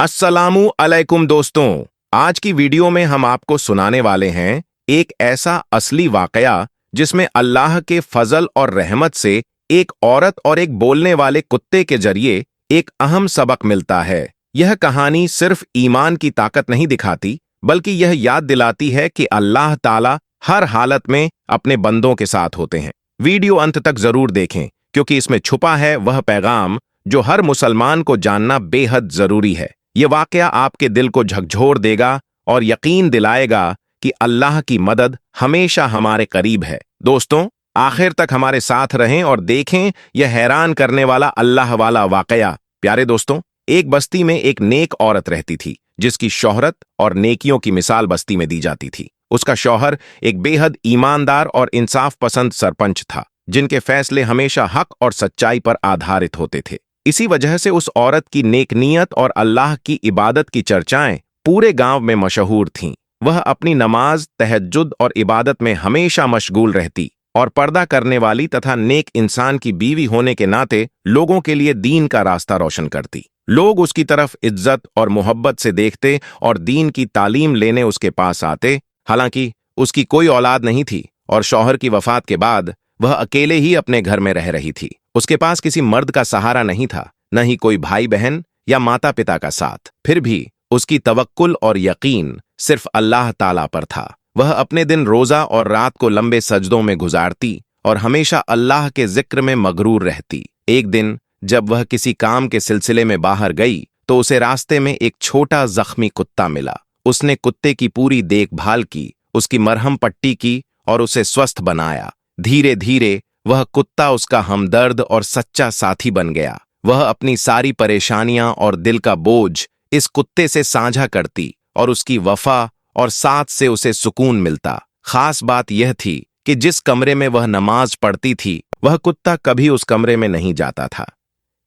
अस्सलामु अलैकुम दोस्तों। आज की वीडियो में हम आपको सुनाने वाले हैं एक ऐसा असली वाकया जिसमें अल्लाह के फजल और रहमत से एक औरत और एक बोलने वाले कुत्ते के जरिए एक अहम सबक मिलता है। यह कहानी सिर्फ ईमान की ताकत नहीं दिखाती, बल्कि यह याद दिलाती है कि अल्लाह ताला हर हालत में अपने बंदों के साथ होते हैं। वीडियो अंत तक जरूर देखें, क्योंकि इसमें छुपा है वह पैगाम जो हर मुसलमान को जानना बेहद जरूरी है। ये वाकया आपके दिल को झकझोर देगा और यकीन दिलाएगा कि अल्लाह की मदद हमेशा हमारे करीब है। दोस्तों, आखिर तक हमारे साथ रहें और देखें यह हैरान करने वाला अल्लाह वाला वाकया। प्यारे दोस्तों, एक बस्ती में एक नेक औरत रहती थी, जिसकी शोहरत और नेकियों की मिसाल बस्ती में दी जाती थी। उसका शौहर एक बेहद ईमानदार और इंसाफ पसंद सरपंच था, जिनके फैसले हमेशा हक और सच्चाई पर आधारित होते थे। इसी वजह से उस औरत की नेकनीयत और अल्लाह की इबादत की चर्चाएं पूरे गांव में मशहूर थीं। वह अपनी नमाज, तहज्जुद और इबादत में हमेशा मशगूल रहती और पर्दा करने वाली तथा नेक इंसान की बीवी होने के नाते लोगों के लिए दीन का रास्ता रोशन करती। लोग उसकी तरफ इज्जत और मोहब्बत से देखते और दीन की तालीम लेने उसके पास आते। हालांकि उसकी कोई औलाद नहीं थी और शौहर की वफात के बाद वह अकेले ही अपने घर में रह रही थी। उसके पास किसी मर्द का सहारा नहीं था, न ही कोई भाई बहन या माता पिता का साथ। फिर भी उसकी तवक्कुल और यकीन सिर्फ अल्लाह ताला पर था। वह अपने दिन रोजा और रात को लंबे सजदों में गुजारती और हमेशा अल्लाह के जिक्र में मगरूर रहती। एक दिन जब वह किसी काम के सिलसिले में बाहर गई तो उसे रास्ते में एक छोटा जख्मी कुत्ता मिला। उसने कुत्ते की पूरी देखभाल की, उसकी मरहम पट्टी की और उसे स्वस्थ बनाया। धीरे धीरे वह कुत्ता उसका हमदर्द और सच्चा साथी बन गया। वह अपनी सारी परेशानियां और दिल का बोझ इस कुत्ते से साझा करती और उसकी वफा और साथ से उसे सुकून मिलता। खास बात यह थी कि जिस कमरे में वह नमाज पढ़ती थी, वह कुत्ता कभी उस कमरे में नहीं जाता था।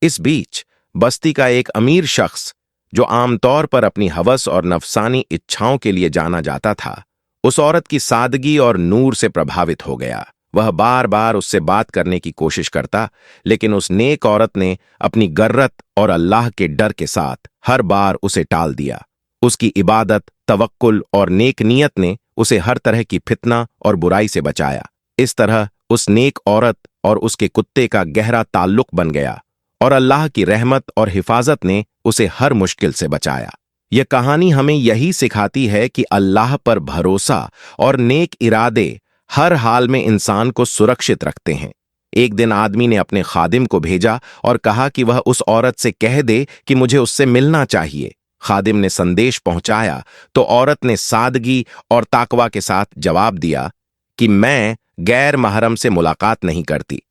इस बीच बस्ती का एक अमीर शख्स, जो आमतौर पर अपनी हवस और नफसानी इच्छाओं के लिए जाना जाता था, उस औरत की सादगी और नूर से प्रभावित हो गया। वह बार बार उससे बात करने की कोशिश करता, लेकिन उस नेक औरत ने अपनी गर्रत और अल्लाह के डर के साथ हर बार उसे टाल दिया। उसकी इबादत, तवक्कुल और नेक नियत ने उसे हर तरह की फितना और बुराई से बचाया। इस तरह उस नेक औरत और उसके कुत्ते का गहरा ताल्लुक बन गया और अल्लाह की रहमत और हिफाजत ने उसे हर मुश्किल से बचाया। यह कहानी हमें यही सिखाती है कि अल्लाह पर भरोसा और नेक इरादे हर हाल में इंसान को सुरक्षित रखते हैं। एक दिन आदमी ने अपने खादिम को भेजा और कहा कि वह उस औरत से कह दे कि मुझे उससे मिलना चाहिए। खादिम ने संदेश पहुंचाया तो औरत ने सादगी और ताकवा के साथ जवाब दिया कि मैं गैर महरम से मुलाकात नहीं करती।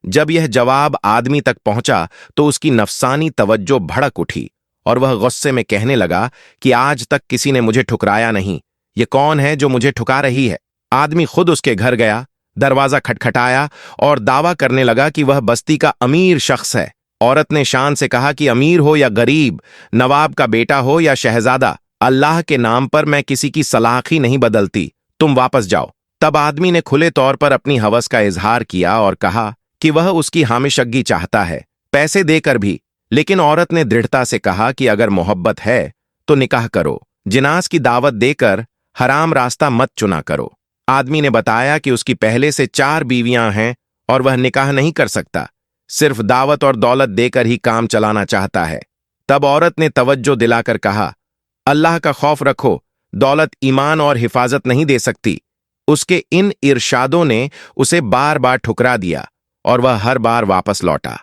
जब यह जवाब आदमी तक पहुंचा तो उसकी नफसानी तवज्जो भड़क उठी और वह गुस्से में कहने लगा कि आज तक किसी ने मुझे ठुकराया नहीं, ये कौन है जो मुझे ठुका रही है। आदमी खुद उसके घर गया, दरवाजा खटखटाया और दावा करने लगा कि वह बस्ती का अमीर शख्स है। औरत ने शान से कहा कि अमीर हो या गरीब, नवाब का बेटा हो या शहजादा, अल्लाह के नाम पर मैं किसी की सलाखी नहीं बदलती, तुम वापस जाओ। तब आदमी ने खुले तौर पर अपनी हवस का इजहार किया और कहा कि वह उसकी हामिशग्गी चाहता है, पैसे देकर भी। लेकिन औरत ने दृढ़ता से कहा कि अगर मोहब्बत है तो निकाह करो, जिनास की दावत देकर हराम रास्ता मत चुना करो। आदमी ने बताया कि उसकी पहले से 4 बीवियां हैं और वह निकाह नहीं कर सकता, सिर्फ दावत और दौलत देकर ही काम चलाना चाहता है। तब औरत ने तवज्जो दिलाकर कहा, अल्लाह का खौफ रखो, दौलत ईमान और हिफाजत नहीं दे सकती। उसके इन इरशादों ने उसे बार बार ठुकरा दिया और वह हर बार वापस लौटा।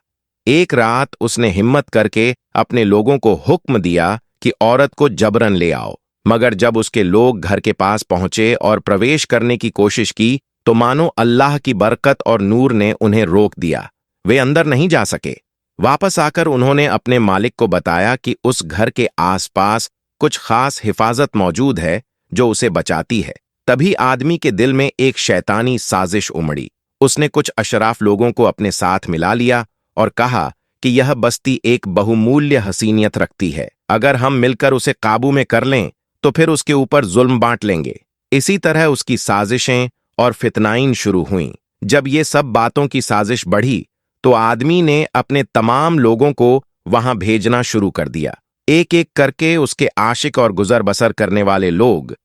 एक रात उसने हिम्मत करके अपने लोगों को हुक्म दिया कि औरत को जबरन ले आओ, मगर जब उसके लोग घर के पास पहुंचे और प्रवेश करने की कोशिश की तो मानो अल्लाह की बरकत और नूर ने उन्हें रोक दिया। वे अंदर नहीं जा सके। वापस आकर उन्होंने अपने मालिक को बताया कि उस घर के आसपास कुछ खास हिफाजत मौजूद है जो उसे बचाती है। तभी आदमी के दिल में एक शैतानी साजिश उमड़ी। उसने कुछ अशराफ लोगों को अपने साथ मिला लिया और कहा कि यह बस्ती एक बहुमूल्य हसीनियत रखती है, अगर हम मिलकर उसे काबू में कर लें तो फिर उसके ऊपर जुल्म बांट लेंगे। इसी तरह उसकी साजिशें और फितनाइन शुरू हुईं। जब ये सब बातों की साजिश बढ़ी तो आदमी ने अपने तमाम लोगों को वहां भेजना शुरू कर दिया। एक एक करके उसके आशिक और गुजर बसर करने वाले लोग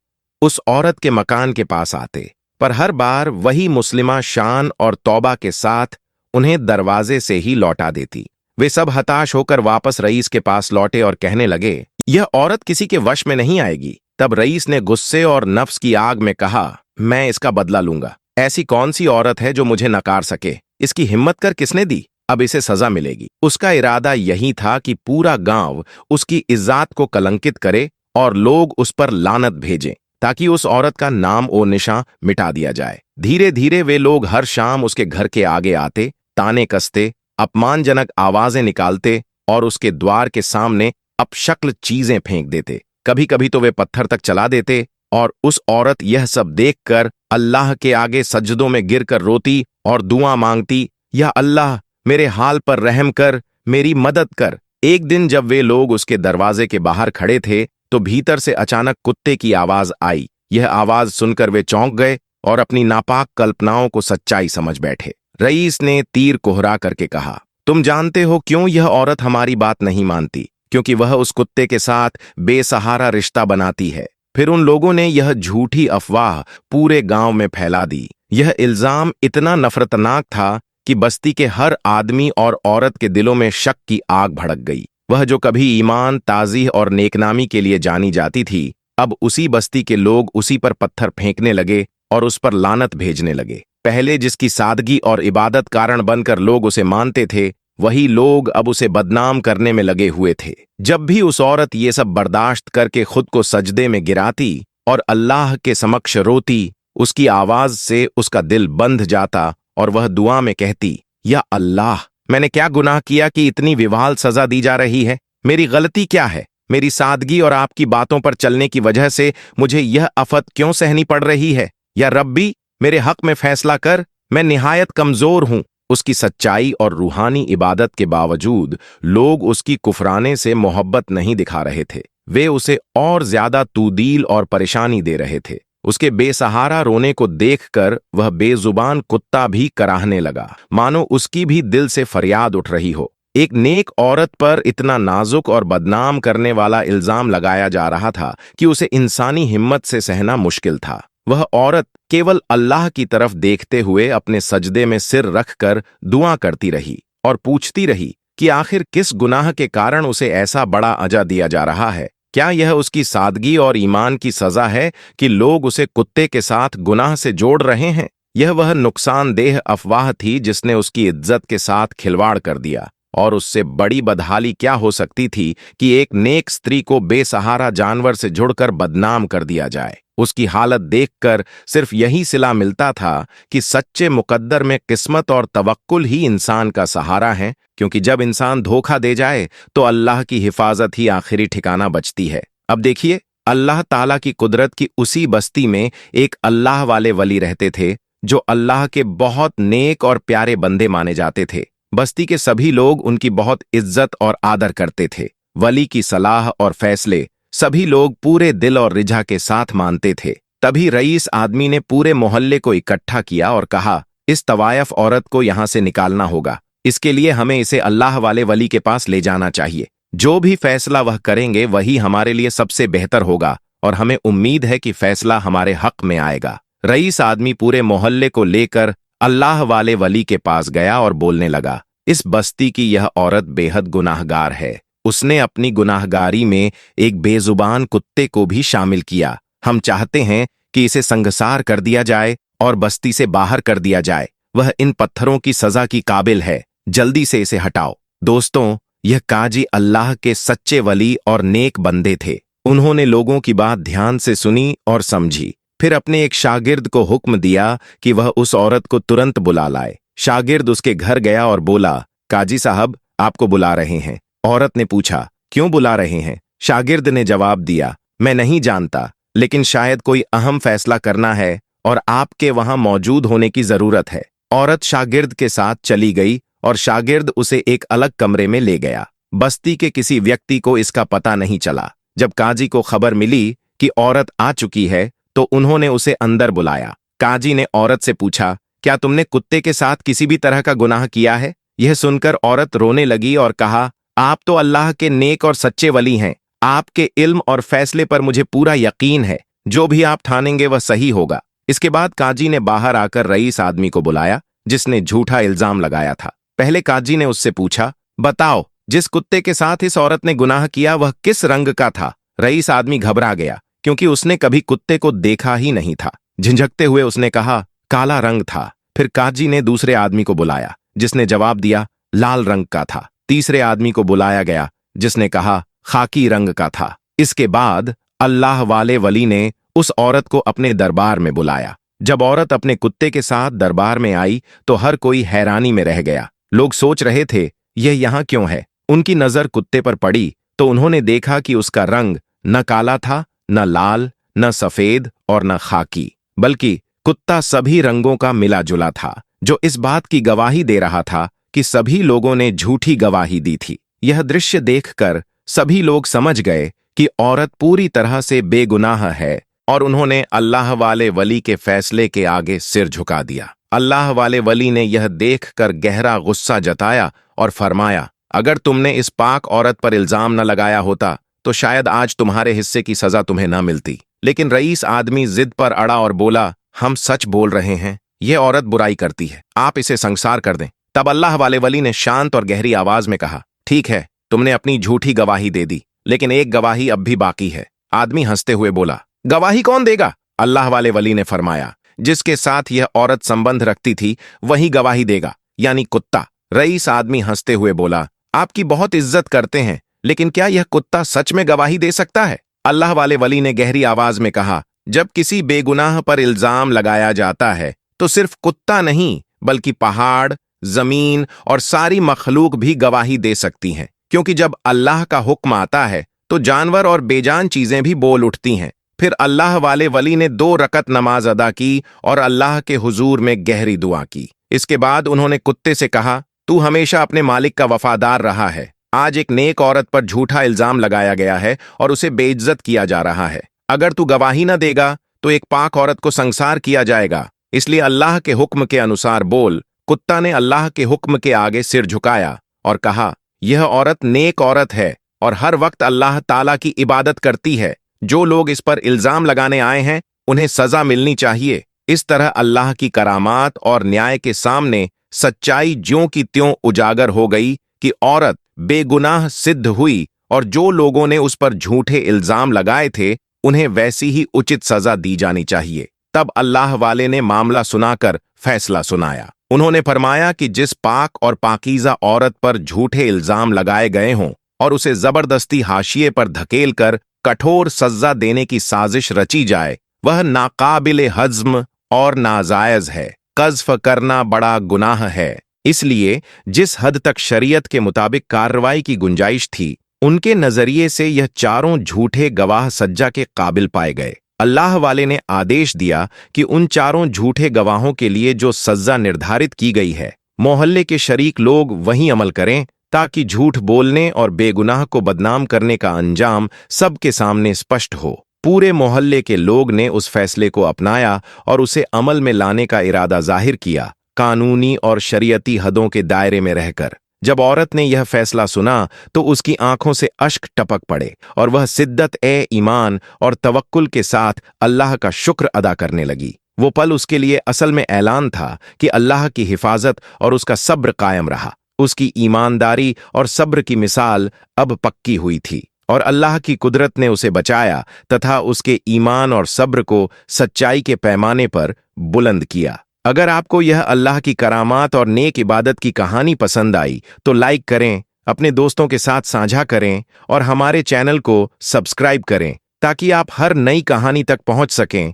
उस औरत के मकान के पास आते, पर हर बार वही मुस्लिमा शान और तौबा के साथ उन्हें दरवाजे से ही लौटा देती। वे सब हताश होकर वापस रईस के पास लौटे और कहने लगे, यह औरत किसी के वश में नहीं आएगी। तब रईस ने गुस्से और नफ्स की आग में कहा, मैं इसका बदला लूंगा। ऐसी कौन सी औरत है जो मुझे नकार सके? इसकी हिम्मत कर किसने दी? अब इसे सजा मिलेगी। उसका इरादा यही था कि पूरा गांव उसकी इज्जत को कलंकित करे और लोग उस पर लानत भेजें, ताकि उस औरत का नाम और निशान मिटा दिया जाए। धीरे धीरे वे लोग हर शाम उसके घर के आगे आते, ताने कसते, अपमानजनक आवाजें निकालते और उसके द्वार के सामने अपशक्ल चीजें फेंक देते। कभी कभी तो वे पत्थर तक चला देते और उस औरत यह सब देखकर अल्लाह के आगे सजदों में गिरकर रोती और दुआ मांगती, या अल्लाह मेरे हाल पर रहम कर, मेरी मदद कर। एक दिन जब वे लोग उसके दरवाजे के बाहर खड़े थे तो भीतर से अचानक कुत्ते की आवाज आई। यह आवाज सुनकर वे चौंक गए और अपनी नापाक कल्पनाओं को सच्चाई समझ बैठे। रईस ने तीर कोहरा करके कहा, तुम जानते हो क्यों यह औरत हमारी बात नहीं मानती? क्योंकि वह उस कुत्ते के साथ बेसहारा रिश्ता बनाती है। फिर उन लोगों ने यह झूठी अफवाह पूरे गांव में फैला दी। यह इल्जाम इतना नफरतनाक था कि बस्ती के हर आदमी और औरत के दिलों में शक की आग भड़क गई। वह जो कभी ईमान, ताज़ीह और नेकनामी के लिए जानी जाती थी, अब उसी बस्ती के लोग उसी पर पत्थर फेंकने लगे और उस पर लानत भेजने लगे। पहले जिसकी सादगी और इबादत कारण बनकर लोग उसे मानते थे, वही लोग अब उसे बदनाम करने में लगे हुए थे। जब भी उस औरत ये सब बर्दाश्त करके खुद को सजदे में गिराती और अल्लाह के समक्ष रोती, उसकी आवाज से उसका दिल बंध जाता और वह दुआ में कहती, या अल्लाह, मैंने क्या गुनाह किया कि इतनी विवाल सजा दी जा रही है? मेरी गलती क्या है? मेरी सादगी और आपकी बातों पर चलने की वजह से मुझे यह आफत क्यों सहनी पड़ रही है? या रब्बी, मेरे हक में फैसला कर, मैं निहायत कमजोर हूं। उसकी सच्चाई और रूहानी इबादत के बावजूद लोग उसकी कुफराने से मोहब्बत नहीं दिखा रहे थे। वे उसे और ज्यादा तूदील और परेशानी दे रहे थे। उसके बेसहारा रोने को देखकर वह बेजुबान कुत्ता भी कराहने लगा, मानो उसकी भी दिल से फरियाद उठ रही हो। एक नेक औरत पर इतना नाजुक और बदनाम करने वाला इल्जाम लगाया जा रहा था कि उसे इंसानी हिम्मत से सहना मुश्किल था। वह औरत केवल अल्लाह की तरफ देखते हुए अपने सजदे में सिर रखकर दुआ करती रही और पूछती रही कि आखिर किस गुनाह के कारण उसे ऐसा बड़ा अजा दिया जा रहा है। क्या यह उसकी सादगी और ईमान की सजा है कि लोग उसे कुत्ते के साथ गुनाह से जोड़ रहे हैं? यह वह नुकसानदेह अफवाह थी जिसने उसकी इज्जत के साथ खिलवाड़ कर दिया। और उससे बड़ी बदहाली क्या हो सकती थी कि एक नेक स्त्री को बेसहारा जानवर से जुड़कर बदनाम कर दिया जाए। उसकी हालत देखकर सिर्फ यही सिला मिलता था कि सच्चे मुकद्दर में किस्मत और तवक्कुल ही इंसान का सहारा है, क्योंकि जब इंसान धोखा दे जाए तो अल्लाह की हिफाजत ही आखिरी ठिकाना बचती है। अब देखिए, अल्लाह ताला की कुदरत की उसी बस्ती में एक अल्लाह वाले वली रहते थे जो अल्लाह के बहुत नेक और प्यारे बंदे माने जाते थे। बस्ती के सभी लोग उनकी बहुत इज्जत और आदर करते थे। वली की सलाह और फैसले सभी लोग पूरे दिल और रिझा के साथ मानते थे। तभी रईस आदमी ने पूरे मोहल्ले को इकट्ठा किया और कहा, इस तवायफ औरत को यहां से निकालना होगा। इसके लिए हमें इसे अल्लाह वाले वली के पास ले जाना चाहिए। जो भी फैसला वह करेंगे वही हमारे लिए सबसे बेहतर होगा और हमें उम्मीद है कि फैसला हमारे हक में आएगा। रईस आदमी पूरे मोहल्ले को लेकर अल्लाह वाले वली के पास गया और बोलने लगा, इस बस्ती की यह औरत बेहद गुनाहगार है। उसने अपनी गुनाहगारी में एक बेजुबान कुत्ते को भी शामिल किया। हम चाहते हैं कि इसे संगसार कर दिया जाए और बस्ती से बाहर कर दिया जाए। वह इन पत्थरों की सजा की काबिल है। जल्दी से इसे हटाओ। दोस्तों, यह काजी अल्लाह के सच्चे वली और नेक बंदे थे। उन्होंने लोगों की बात ध्यान से सुनी और समझी। फिर अपने एक शागिर्द को हुक्म दिया कि वह उस औरत को तुरंत बुला लाए। शागिर्द उसके घर गया और बोला, काजी साहब आपको बुला रहे हैं। औरत ने पूछा, क्यों बुला रहे हैं? शागिर्द ने जवाब दिया, मैं नहीं जानता, लेकिन शायद कोई अहम फैसला करना है और आपके वहां मौजूद होने की जरूरत है। औरत शागिर्द के साथ चली गई और शागिर्द उसे एक अलग कमरे में ले गया। बस्ती के किसी व्यक्ति को इसका पता नहीं चला। जब काजी को खबर मिली कि औरत आ चुकी है तो उन्होंने उसे अंदर बुलाया। काजी ने औरत से पूछा, क्या तुमने कुत्ते के साथ किसी भी तरह का गुनाह किया है? यह सुनकर औरत रोने लगी और कहा, आप तो अल्लाह के नेक और सच्चे वली हैं। आपके इल्म और फैसले पर मुझे पूरा यकीन है। जो भी आप ठानेंगे वह सही होगा। इसके बाद काजी ने बाहर आकर रईस आदमी को बुलाया जिसने झूठा इल्जाम लगाया था। पहले काजी ने उससे पूछा, बताओ, जिस कुत्ते के साथ इस औरत ने गुनाह किया वह किस रंग का था? रईस आदमी घबरा गया क्योंकि उसने कभी कुत्ते को देखा ही नहीं था। झिझकते हुए उसने कहा, काला रंग था। फिर काजी ने दूसरे आदमी को बुलाया जिसने जवाब दिया, लाल रंग का था। तीसरे आदमी को बुलाया गया जिसने कहा, खाकी रंग का था। इसके बाद अल्लाह वाले वली ने उस औरत को अपने दरबार में बुलाया। जब औरत अपने कुत्ते के साथ दरबार में आई तो हर कोई हैरानी में रह गया। लोग सोच रहे थे, यह यहाँ क्यों है? उनकी नजर कुत्ते पर पड़ी तो उन्होंने देखा कि उसका रंग न काला था, न लाल, न सफेद और न खाकी, बल्कि कुत्ता सभी रंगों का मिला जुला था, जो इस बात की गवाही दे रहा था कि सभी लोगों ने झूठी गवाही दी थी। यह दृश्य देखकर सभी लोग समझ गए कि औरत पूरी तरह से बेगुनाह है और उन्होंने अल्लाह वाले वली के फैसले के आगे सिर झुका दिया। अल्लाह वाले वली ने यह देखकर गहरा गुस्सा जताया और फरमाया, अगर तुमने इस पाक औरत पर इल्जाम न लगाया होता तो शायद आज तुम्हारे हिस्से की सजा तुम्हें न मिलती। लेकिन रईस आदमी जिद पर अड़ा और बोला, हम सच बोल रहे हैं, यह औरत बुराई करती है, आप इसे संसार कर दें। तब अल्लाह वाले वली ने शांत और गहरी आवाज में कहा, ठीक है, तुमने अपनी झूठी गवाही दे दी, लेकिन एक गवाही अब भी बाकी है। आदमी हंसते हुए बोला, गवाही कौन देगा? अल्लाह वाले वली ने फरमाया, जिसके साथ यह औरत संबंध रखती थी वही गवाही देगा, यानी कुत्ता। रईस आदमी हंसते हुए बोला, आपकी बहुत इज्जत करते हैं, लेकिन क्या यह कुत्ता सच में गवाही दे सकता है? अल्लाह वाले वली ने गहरी आवाज में कहा, जब किसी बेगुनाह पर इल्जाम लगाया जाता है तो सिर्फ कुत्ता नहीं बल्कि पहाड़, जमीन और सारी मखलूक भी गवाही दे सकती हैं, क्योंकि जब अल्लाह का हुक्म आता है तो जानवर और बेजान चीजें भी बोल उठती हैं। फिर अल्लाह वाले वली ने 2 रकत नमाज अदा की और अल्लाह के हुजूर में गहरी दुआ की। इसके बाद उन्होंने कुत्ते से कहा, तू हमेशा अपने मालिक का वफादार रहा है। आज एक नेक औरत पर झूठा इल्जाम लगाया गया है और उसे बेइज्जत किया जा रहा है। अगर तू गवाही न देगा तो एक पाक औरत को संसार किया जाएगा, इसलिए अल्लाह के हुक्म के अनुसार बोल। कुत्ता ने अल्लाह के हुक्म के आगे सिर झुकाया और कहा, यह औरत नेक औरत है और हर वक्त अल्लाह ताला की इबादत करती है। जो लोग इस पर इल्जाम लगाने आए हैं उन्हें सजा मिलनी चाहिए। इस तरह अल्लाह की करामात और न्याय के सामने सच्चाई ज्यों की त्यों उजागर हो गई कि औरत बेगुनाह सिद्ध हुई और जो लोगों ने उस पर झूठे इल्जाम लगाए थे उन्हें वैसी ही उचित सजा दी जानी चाहिए। तब अल्लाह वाले ने मामला सुनाकर फैसला सुनाया। उन्होंने फरमाया कि जिस पाक और पाकीज़ा औरत पर झूठे इल्जाम लगाए गए हों और उसे जबरदस्ती हाशिए पर धकेलकर कठोर सजा देने की साजिश रची जाए, वह नाकाबिले हज्म और नाजायज है। कज़्फ करना बड़ा गुनाह है। इसलिए जिस हद तक शरीयत के मुताबिक कार्रवाई की गुंजाइश थी, उनके नजरिए से यह चारों झूठे गवाह सज्जा के काबिल पाए गए। अल्लाह वाले ने आदेश दिया कि उन चारों झूठे गवाहों के लिए जो सजा निर्धारित की गई है, मोहल्ले के शरीक लोग वहीं अमल करें ताकि झूठ बोलने और बेगुनाह को बदनाम करने का अंजाम सबके सामने स्पष्ट हो। पूरे मोहल्ले के लोग ने उस फैसले को अपनाया और उसे अमल में लाने का इरादा जाहिर किया, कानूनी और शरीयती हदों के दायरे में रहकर। जब औरत ने यह फैसला सुना तो उसकी आंखों से अश्क टपक पड़े और वह सिद्दत ए ईमान और तवक्कुल के साथ अल्लाह का शुक्र अदा करने लगी। वो पल उसके लिए असल में ऐलान था कि अल्लाह की हिफाजत और उसका सब्र कायम रहा। उसकी ईमानदारी और सब्र की मिसाल अब पक्की हुई थी और अल्लाह की कुदरत ने उसे बचाया तथा उसके ईमान और सब्र को सच्चाई के पैमाने पर बुलंद किया। अगर आपको यह अल्लाह की करामात और नेक इबादत की कहानी पसंद आई तो लाइक करें, अपने दोस्तों के साथ साझा करें और हमारे चैनल को सब्सक्राइब करें ताकि आप हर नई कहानी तक पहुंच सकें।